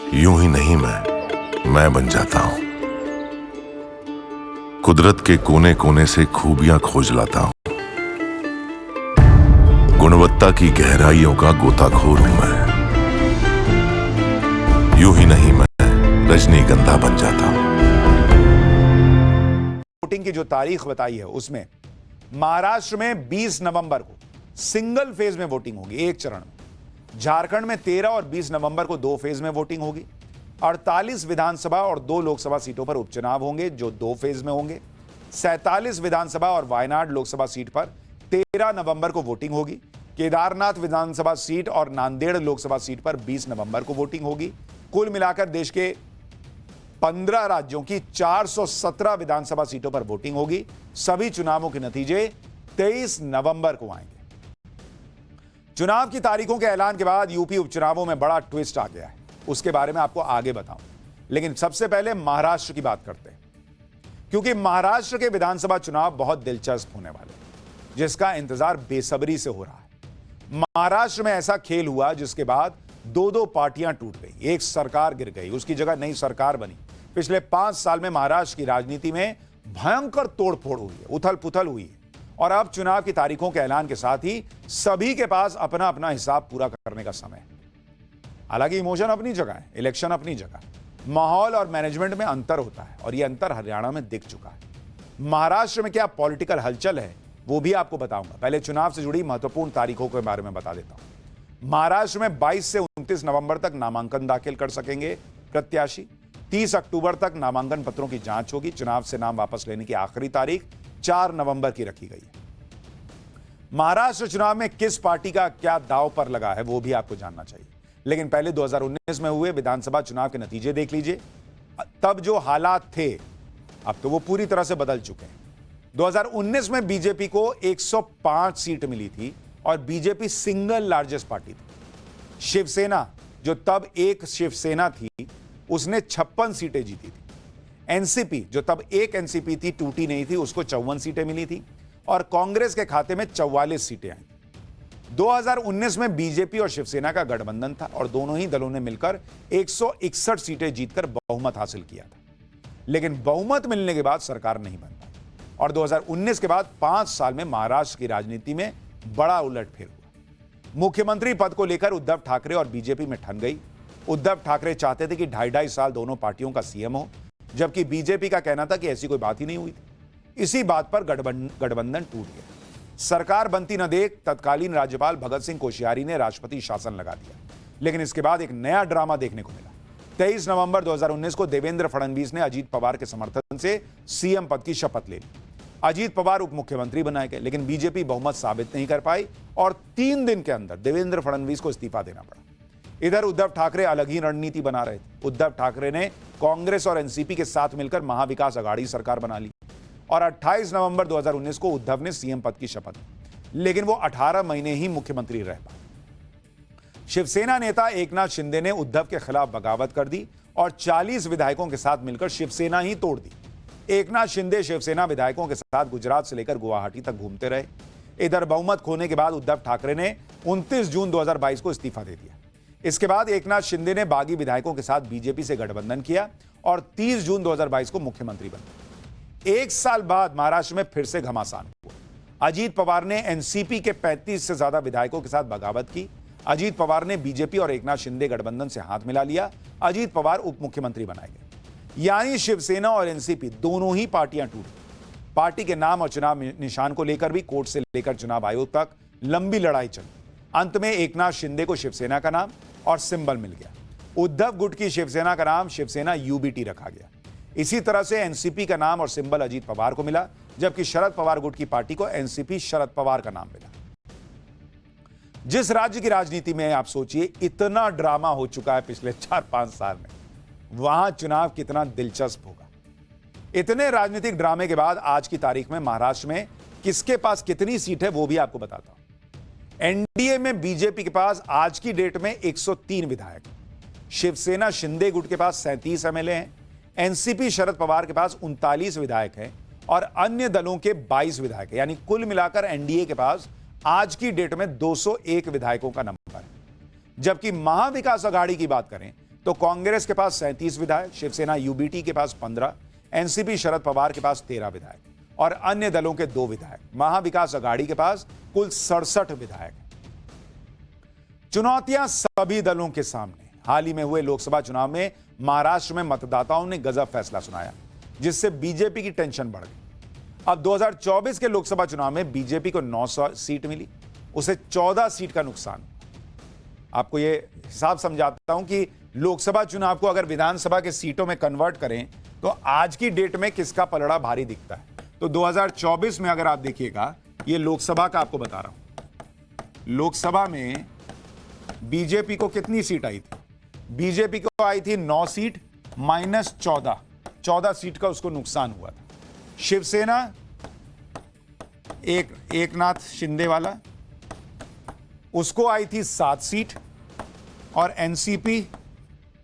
यूं ही नहीं मैं बन जाता हूं। कुदरत के कोने कोने से खूबियां खोज लाता हूं। गुणवत्ता की गहराइयों का गोताखोर हूं मैं। यूं ही नहीं मैं रजनीगंधा बन जाता हूं। वोटिंग की जो तारीख बताई है उसमें महाराष्ट्र में 20 नवंबर को सिंगल फेज में वोटिंग होगी, एक चरण में। झारखंड में 13 और 20 नवंबर को 2 फेज में वोटिंग होगी। 48 विधानसभा और 2 लोकसभा सीटों पर उपचुनाव होंगे जो 2 फेज में होंगे। 47 विधानसभा और वायनाड लोकसभा सीट पर 13 नवंबर को वोटिंग होगी। केदारनाथ विधानसभा सीट और नांदेड़ लोकसभा सीट पर 20 नवंबर को वोटिंग होगी। कुल मिलाकर देश के 15 राज्यों की 417 विधानसभा सीटों पर वोटिंग होगी। सभी चुनावों के नतीजे 23 नवंबर को आएंगे। चुनाव की तारीखों के ऐलान के बाद यूपी उपचुनावों में बड़ा ट्विस्ट आ गया है, उसके बारे में आपको आगे बताऊं। लेकिन सबसे पहले महाराष्ट्र की बात करते हैं, क्योंकि महाराष्ट्र के विधानसभा चुनाव बहुत दिलचस्प होने वाले हैं, जिसका इंतजार बेसब्री से हो रहा है। महाराष्ट्र में ऐसा खेल हुआ जिसके बाद 2 पार्टियां टूट गई, एक सरकार गिर गई, उसकी जगह नई सरकार बनी। पिछले 5 साल में महाराष्ट्र की राजनीति में भयंकर तोड़फोड़ हुई है, उथल पुथल हुई है। और अब चुनाव की तारीखों के ऐलान के साथ ही सभी के पास अपना अपना हिसाब पूरा करने का समय है। हालांकि इमोशन अपनी जगह है, इलेक्शन अपनी जगह, माहौल और मैनेजमेंट में अंतर होता है और यह अंतर हरियाणा में दिख चुका है। महाराष्ट्र में क्या पॉलिटिकल हलचल है वो भी आपको बताऊंगा। पहले चुनाव से जुड़ी महत्वपूर्ण तारीखों के बारे में बता देता हूं। महाराष्ट्र में 22 से 29 नवंबर तक नामांकन दाखिल कर सकेंगे प्रत्याशी। 30 अक्टूबर तक नामांकन पत्रों की जांच होगी। चुनाव से नाम वापस लेने की आखिरी तारीख 4 नवंबर की रखी गई है। महाराष्ट्र चुनाव में किस पार्टी का क्या दांव पर लगा है वो भी आपको जानना चाहिए। लेकिन पहले 2019 में हुए विधानसभा चुनाव के नतीजे देख लीजिए। तब जो हालात थे अब तो वो पूरी तरह से बदल चुके हैं। 2019 में बीजेपी को 105 सीट मिली थी और बीजेपी सिंगल लार्जेस्ट पार्टी थी। शिवसेना जो तब एक शिवसेना थी उसने 56 सीटें जीती थी। एनसीपी जो तब एक एनसीपी थी, टूटी नहीं थी, उसको 54 सीटें मिली थी और कांग्रेस के खाते में 44 सीटें आई। 2019 में बीजेपी और शिवसेना का गठबंधन था और दोनों ही दलों ने मिलकर 161 सीटें जीतकर बहुमत हासिल किया था। लेकिन बहुमत मिलने के बाद सरकार नहीं बन पाई और 2019 के बाद 5 साल में महाराष्ट्र की राजनीति में बड़ा उलटफेर हुआ। मुख्यमंत्री पद को लेकर उद्धव ठाकरे और बीजेपी में ठन गई। उद्धव ठाकरे चाहते थे कि 2.5 साल दोनों पार्टियों का सीएम हो, जबकि बीजेपी का कहना था कि ऐसी कोई बात ही नहीं हुई थी। इसी बात पर गठबंधन टूट गया। सरकार बनती न देख तत्कालीन राज्यपाल भगत सिंह कोश्यारी ने राष्ट्रपति शासन लगा दिया। लेकिन इसके बाद एक नया ड्रामा देखने को मिला। 23 नवंबर 2019 को देवेंद्र फडणवीस ने अजीत पवार के समर्थन से सीएम पद की शपथ ले ली। अजीत पवार उप मुख्यमंत्री बनाए गए, लेकिन बीजेपी बहुमत साबित नहीं कर पाई और 3 दिन के अंदर देवेंद्र फडणवीस को इस्तीफा देना पड़ा। इधर उद्धव ठाकरे अलग ही रणनीति बना रहे थे। उद्धव ठाकरे ने कांग्रेस और एनसीपी के साथ मिलकर महाविकास अघाड़ी सरकार बना ली और 28 नवंबर 2019 को उद्धव ने सीएम पद की शपथ ली, लेकिन वो 18 महीने ही मुख्यमंत्री रह पाए। शिवसेना नेता एकनाथ शिंदे ने उद्धव के खिलाफ बगावत कर दी और 40 विधायकों के साथ मिलकर शिवसेना ही तोड़ दी। एकनाथ शिंदे शिवसेना विधायकों के साथ गुजरात से लेकर गुवाहाटी तक घूमते रहे। इधर बहुमत खोने के बाद उद्धव ठाकरे ने 29 जून 2022 को इस्तीफा दे दिया। इसके बाद एकनाथ शिंदे ने बागी विधायकों के साथ बीजेपी से गठबंधन किया और 30 जून 2022 को मुख्यमंत्री बने। 1 साल बाद महाराष्ट्र में फिर से घमासान हुआ। अजीत पवार ने एनसीपी के 35 से ज्यादा विधायकों के साथ बगावत की। अजीत पवार ने बीजेपी और एकनाथ शिंदे गठबंधन से हाथ मिला लिया। अजीत पवार उप मुख्यमंत्री बनाए गए। यानी शिवसेना और एनसीपी दोनों ही पार्टियां टूट गई। पार्टी के नाम और चुनाव निशान को लेकर भी कोर्ट से लेकर चुनाव आयोग तक लंबी लड़ाई चली। अंत में एकनाथ शिंदे को शिवसेना का नाम और सिंबल मिल गया। उद्धव गुट की शिवसेना का नाम शिवसेना यूबीटी रखा गया। इसी तरह से एनसीपी का नाम और सिंबल अजीत पवार को मिला, जबकि शरद पवार गुट की पार्टी को एनसीपी शरद पवार का नाम मिला। जिस राज्य की राजनीति में आप सोचिए इतना ड्रामा हो चुका है पिछले 4-5 साल में, वहां चुनाव कितना दिलचस्प होगा। इतने राजनीतिक ड्रामे के बाद आज की तारीख में महाराष्ट्र में किसके पास कितनी सीट है वो भी आपको बताता हूं। एनडीए में बीजेपी के पास आज की डेट में 103 विधायक, शिवसेना शिंदे गुट के पास 37 एमएलए हैं, एनसीपी शरद पवार के पास 39 विधायक हैं और अन्य दलों के 22 विधायक हैं। यानी कुल मिलाकर एनडीए के पास आज की डेट में 201 विधायकों का नंबर है। जबकि महाविकास अघाड़ी की बात करें तो कांग्रेस के पास 37 विधायक, शिवसेना यूबीटी के पास 15, एनसीपी शरद पवार के पास 13 विधायक और अन्य दलों के 2 विधायक, महाविकास अघाड़ी के पास कुल 67 विधायक। चुनौतियां सभी दलों के सामने। हाल ही में हुए लोकसभा चुनाव में महाराष्ट्र में मतदाताओं ने गजब फैसला सुनाया, जिससे बीजेपी की टेंशन बढ़ गई। अब 2024 के लोकसभा चुनाव में बीजेपी को 9 सीट मिली, उसे 14 सीट का नुकसान। आपको यह हिसाब समझाता हूं कि लोकसभा चुनाव को अगर विधानसभा के सीटों में कन्वर्ट करें तो आज की डेट में किसका पलड़ा भारी दिखता है। तो 2024 में अगर आप देखिएगा, ये लोकसभा का आपको बता रहा हूं, लोकसभा में बीजेपी को कितनी सीट आई थी? बीजेपी को आई थी 9 सीट माइनस 14 सीट का उसको नुकसान हुआ था। शिवसेना एकनाथ शिंदे वाला, उसको आई थी 7 सीट और एनसीपी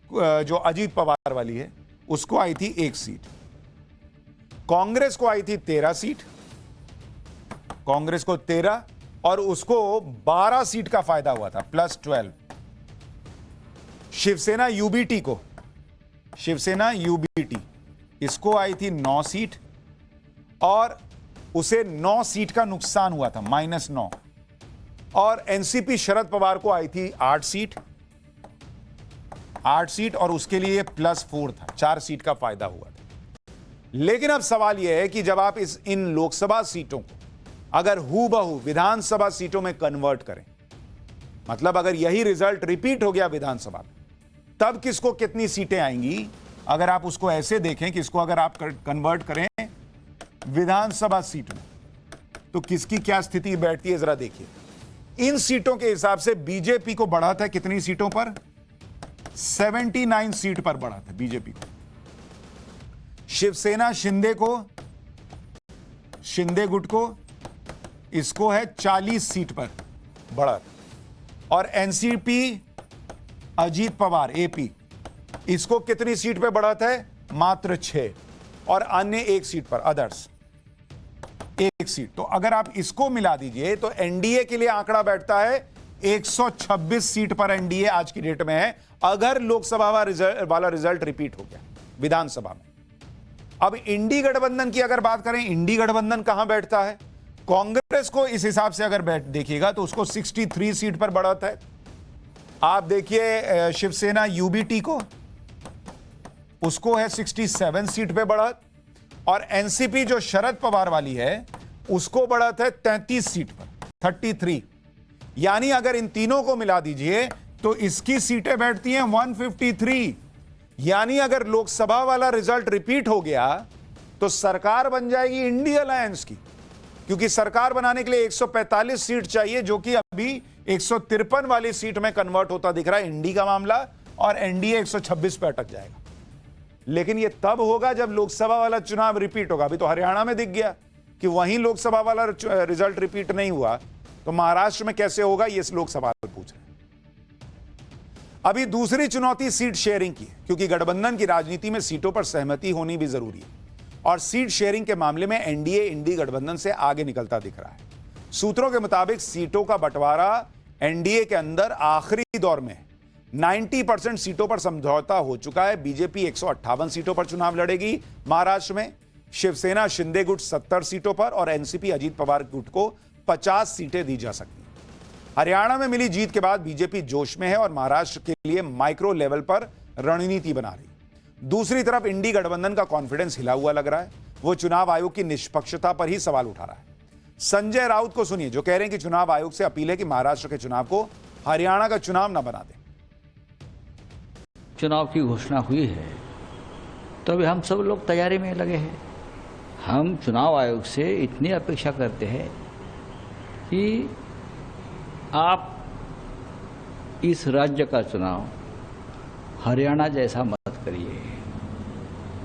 जो अजीत पवार वाली है उसको आई थी 1 सीट। कांग्रेस को आई थी 13 सीट, कांग्रेस को 13 और उसको 12 सीट का फायदा हुआ था प्लस 12। शिवसेना यूबीटी इसको आई थी 9 सीट और उसे 9 सीट का नुकसान हुआ था माइनस 9। और एनसीपी शरद पवार को आई थी 8 सीट और उसके लिए प्लस 4 था, 4 सीट का फायदा हुआ था। लेकिन अब सवाल यह है कि जब आप इन लोकसभा सीटों को अगर हूबहू विधानसभा सीटों में कन्वर्ट करें, मतलब अगर यही रिजल्ट रिपीट हो गया विधानसभा में, तब किसको कितनी सीटें आएंगी? अगर आप उसको ऐसे देखें कि इसको अगर आप कन्वर्ट करें विधानसभा सीट में तो किसकी क्या स्थिति बैठती है जरा देखिए। इन सीटों के हिसाब से बीजेपी को बढ़ा था कितनी सीटों पर? 79 सीट पर बढ़ा था बीजेपी को। शिवसेना शिंदे गुट को इसको है 40 सीट पर बढ़ा था। और एनसीपी अजीत पवार एपी, इसको कितनी सीट पे बढ़ा था? मात्र 6 और अन्य 1 सीट पर, अदर्स 1 सीट। तो अगर आप इसको मिला दीजिए तो एनडीए के लिए आंकड़ा बैठता है 126 सीट पर एनडीए आज की डेट में है, अगर लोकसभा वाला रिजल्ट रिपीट हो गया विधानसभा में। अब इंडी गठबंधन की अगर बात करें, इंडी गठबंधन कहां बैठता है? कांग्रेस को इस हिसाब से अगर देखिएगा तो उसको 63 सीट पर बढ़त है। आप देखिए शिवसेना यूबीटी को, उसको है 67 सीट पे बढ़त और एनसीपी जो शरद पवार वाली है उसको बढ़त है 33 सीट पर 33। यानी अगर इन तीनों को मिला दीजिए तो इसकी सीटें बैठती हैं 153। यानी अगर लोकसभा वाला रिजल्ट रिपीट हो गया तो सरकार बन जाएगी इंडी अलायंस की, क्योंकि सरकार बनाने के लिए 145 सीट चाहिए, जो कि अभी 153 वाली सीट में कन्वर्ट होता दिख रहा है इंडी का मामला, और एनडीए 126 पे अटक जाएगा। लेकिन यह तब होगा जब लोकसभा वाला चुनाव रिपीट होगा। अभी तो हरियाणा में दिख गया कि वहीं लोकसभा वाला रिजल्ट रिपीट नहीं हुआ, तो महाराष्ट्र में कैसे होगा, ये लोग सवाल पूछ रहे हैं। अभी दूसरी चुनौती सीट शेयरिंग की है, क्योंकि गठबंधन की राजनीति में सीटों पर सहमति होनी भी जरूरी है और सीट शेयरिंग के मामले में एनडीए इंडी गठबंधन से आगे निकलता दिख रहा है। सूत्रों के मुताबिक सीटों का बंटवारा एनडीए के अंदर आखिरी दौर में 90% सीटों पर समझौता हो चुका है। बीजेपी 158 सीटों पर चुनाव लड़ेगी महाराष्ट्र में, शिवसेना शिंदे गुट 70 सीटों पर और एनसीपी अजीत पवार गुट को 50 सीटें दी जा सकती हैं। हरियाणा में मिली जीत के बाद बीजेपी जोश में है और महाराष्ट्र के लिए माइक्रो लेवल पर रणनीति बना रही। दूसरी तरफ इंडी गठबंधन का कॉन्फिडेंस हिला हुआ लग रहा है, वो चुनाव आयोग की निष्पक्षता पर ही सवाल उठा रहा है। संजय राउत को सुनिए, जो कह रहे हैं कि चुनाव आयोग से अपील है कि महाराष्ट्र के चुनाव को हरियाणा का चुनाव न बना दे। चुनाव की घोषणा हुई है तो अभी हम सब लोग तैयारी में लगे हैं। हम चुनाव आयोग से इतनी अपेक्षा करते हैं कि आप इस राज्य का चुनाव हरियाणा जैसा मत करिए।